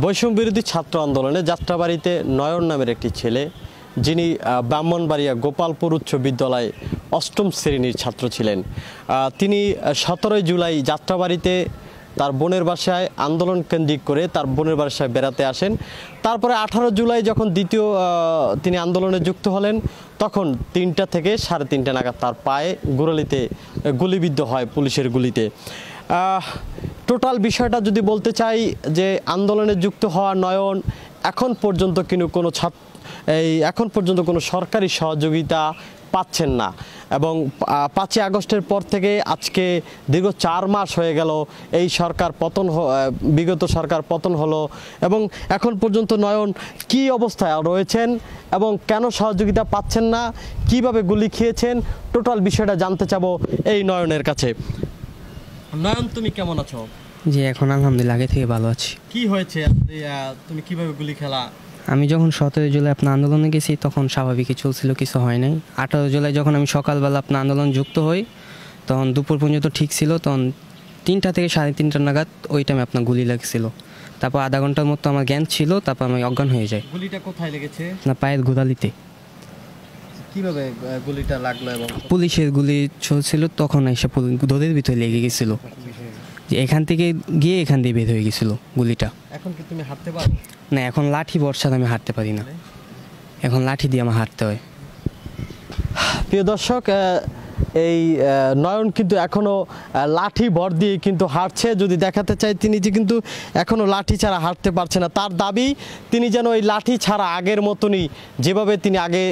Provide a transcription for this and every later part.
বৈষম্য বিরোধী ছাত্র আন্দোলনে যাত্রাবাড়িতে নয়ন নামের একটি ছেলে, যিনি ব্রাহ্মণবাড়িয়া গোপালপুর উচ্চ বিদ্যালয়ে অষ্টম শ্রেণীর ছাত্র ছিলেন, তিনি 17 জুলাই যাত্রাবাড়িতে তার বোনের বাসায় আন্দোলন কেন্দ্রিক করে তার বোনের বাসায় বেড়াতে আসেন। তারপরে 18 জুলাই যখন তিনি আন্দোলনে যুক্ত হলেন, তখন 3টা থেকে 3:30 নাগাদ তার পায়ে গোড়ালিতে গুলিবিদ্ধ হয় পুলিশের গুলিতে। টোটাল বিষয়টা যদি বলতে চাই যে আন্দোলনে যুক্ত হওয়া নয়ন এখন পর্যন্ত কোনো সরকারি সহযোগিতা পাচ্ছেন না, এবং 5ই আগস্টের পর থেকে আজকে দীর্ঘ 4 মাস হয়ে গেল এই বিগত সরকার পতন হলো, এবং এখন পর্যন্ত নয়ন কি অবস্থায় রয়েছেন এবং কেন সহযোগিতা পাচ্ছেন না, কিভাবে গুলি খেয়েছেন, টোটাল বিষয়টা জানতে চাবো এই নয়নের কাছে। নয়ন, তুমি কেমন আছো? জি, এখন আলহামদুলিল্লাহ আগে থেকে ভালো আছি। কি হয়েছে, তুমি কিভাবে গুলি খেলা? আমি যখন 17 জুলাই আপনার আন্দোলনে গেছি তখন স্বাভাবিকই চলছিল, কিছু হয় নাই। 18 জুলাই যখন আমি সকালবেলা আপনার আন্দোলন যুক্ত হই তখন দুপুর পর্যন্ত ঠিক ছিল, তখন 3টা থেকে 3:30 নাগাদ ওই টাইমে আপনার গুলি লাগছিল। তারপর আধা ঘন্টার মতো আমার জ্ঞান ছিল, তারপর আমি অজ্ঞান হয়ে যাই। গুলিটা কোথায় লেগেছে? না, পায়ের গোড়ালিতে। কিভাবে গুলিটা লাগলো? এবং পুলিশের গুলি চলছিল, তখন এসে দড়ির ভিতরে লেগে গেছিল, যে এখান থেকে গিয়ে এখান দিয়ে বের হয়ে গেছিল গুলিটা। এখন কি তুমি হাঁটতে পারো? না, এখন লাঠি বর্ষা আমি হাঁটতে পারি না, এখন লাঠি দিয়ে আমার হাঁটতে হয়। প্রিয় দর্শক, এই নয়ন কিন্তু এখনও লাঠি ভর দিয়ে কিন্তু হাঁটছে। যদি দেখাতে চাই, তিনি যে কিন্তু এখনও লাঠি ছাড়া হাঁটতে পারছে না। তার দাবি তিনি যেন ওই লাঠি ছাড়া আগের মতনই, যেভাবে তিনি আগে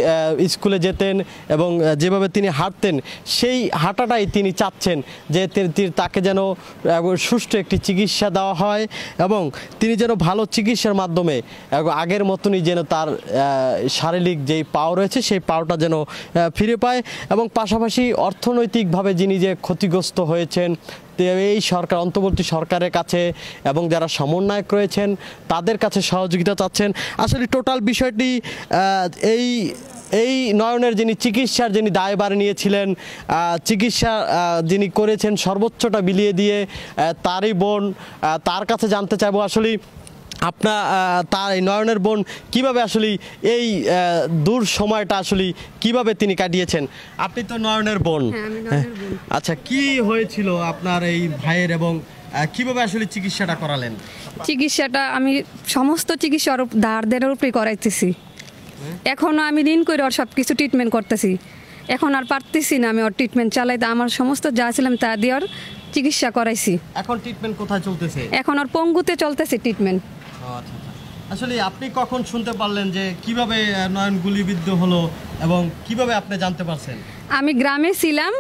স্কুলে যেতেন এবং যেভাবে তিনি হাঁটতেন, সেই হাঁটাটাই তিনি চাচ্ছেন, যে তাকে যেন সুষ্ঠু একটি চিকিৎসা দেওয়া হয় এবং তিনি যেন ভালো চিকিৎসার মাধ্যমে আগের মতনই যেন তার শারীরিক যেই পাও রয়েছে সেই পাওটা যেন ফিরে পায়, এবং পাশাপাশি অর্থনৈতিকভাবে যিনি যে ক্ষতিগ্রস্ত হয়েছেন এই অন্তর্বর্তী সরকারের কাছে এবং যারা সমন্বয়ক রয়েছেন তাদের কাছে সহযোগিতা চাচ্ছেন। আসলে টোটাল বিষয়টি এই নয়নের যিনি দায়ভার নিয়েছিলেন, চিকিৎসা যিনি করেছেন সর্বোচ্চটা বিলিয়ে দিয়ে, তারই বোন, তার কাছে জানতে চাইবো আসলে তার এই নয়নের বোন কিভাবে আসলে এই দূর সময়টা আসলে কিভাবে তিনি কাটিয়েছেন। আপনি তো নয়নের বোন। আচ্ছা, কি হয়েছিল আপনার এই ভাইয়ের এবং কিভাবে আসলে চিকিৎসাটা করালেন? চিকিৎসাটা আমি সমস্ত চিকিৎসা ধারদের উপরে করাইতেছি। এখনও আমি ঋণ করে ওর সব কিছু ট্রিটমেন্ট করতেছি। এখন আর পারতেছি না আমি ওর ট্রিটমেন্ট চালাইতে। আমার সমস্ত যা ছিলাম তা দিয়ে ওর চিকিৎসা করাইছি। এখন ট্রিটমেন্ট কোথায় চলতেছে? এখন ওর পঙ্গুতে চলতেছে ট্রিটমেন্ট। আচ্ছা, আসলে আপনি কখন শুনতে পারলেন যে কিভাবে নয়ন গুলিবিদ্ধ হলো এবং কিভাবে আপনি জানতে পারছেন? আমি গ্রামে ছিলাম,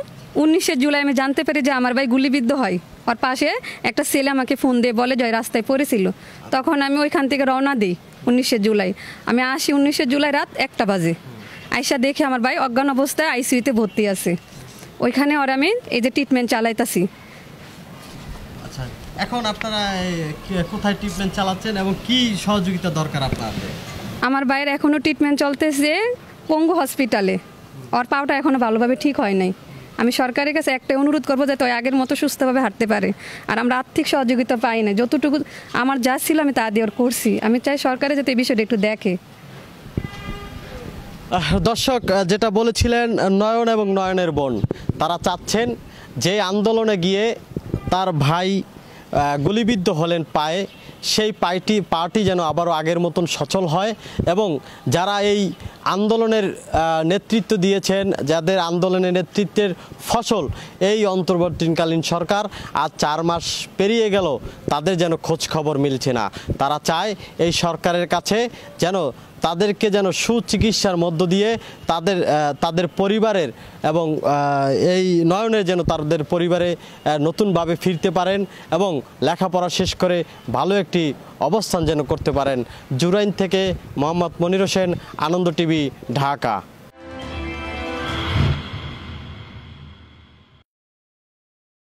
19 জুলাই আমি জানতে পারি যে আমার ভাই গুলিবিদ্ধ হয়। ওর পাশে একটা ছেলে আমাকে ফোন দিয়ে বলে যে রাস্তায় পড়েছিল। তখন আমি ওইখান থেকে রওনা দিই 19 জুলাই। আমি আসি 19 জুলাই রাত 1টা বাজে। আইসা দেখে আমার ভাই অজ্ঞান অবস্থায় আইসিইউতে ভর্তি আছে। ওইখানে ওর আমি এই যে ট্রিটমেন্ট চালাইতাছি। আচ্ছা, এখন আপনারা কোথায় ট্রিটমেন্ট চালাচ্ছেন এবং কি সহযোগিতা দরকার আপনাদের? আমার ভাইয়ের এখনও ট্রিটমেন্ট চলতেছে পঙ্গু হসপিটালে। ওর পাওটা এখনও ভালোভাবে ঠিক হয় নাই। আমি সরকারের কাছে একটা অনুরোধ করবো যাতে ওই আগের মতো সুস্থভাবে হাঁটতে পারে। আর আমরা আর্থিক সহযোগিতা পাই না, যতটুকু আমার যা ছিল আমি তা দিয়ে ওর করছি। আমি চাই সরকারে যাতে এই বিষয়টা একটু দেখে। দর্শক, যেটা বলেছিলেন নয়ন এবং নয়নের বোন, তারা চাচ্ছেন যে আন্দোলনে গিয়ে তার ভাই গুলিবিদ্ধ হলেন পায়ে, সেই পাটি যেন আবারও আগের মতন সচল হয়, এবং যারা এই আন্দোলনের নেতৃত্ব দিয়েছেন, যাদের আন্দোলনের নেতৃত্বের ফসল এই অন্তর্বর্তীকালীন সরকার, আজ 4 মাস পেরিয়ে গেল, তাদের যেন খোঁজ খবর মিলছে না। তারা চায় এই সরকারের কাছে যেন তাদেরকে সুচিকিৎসার মধ্য দিয়ে তাদের পরিবারের এবং এই নয়নের যেন তাদের পরিবারে নতুনভাবে ফিরতে পারেন এবং লেখাপড়া শেষ করে ভালো একটি অবস্থান যেন করতে পারেন। জুরাইন থেকে মোহাম্মদ মনির হোসেন, আনন্দ টিভি, ঢাকা।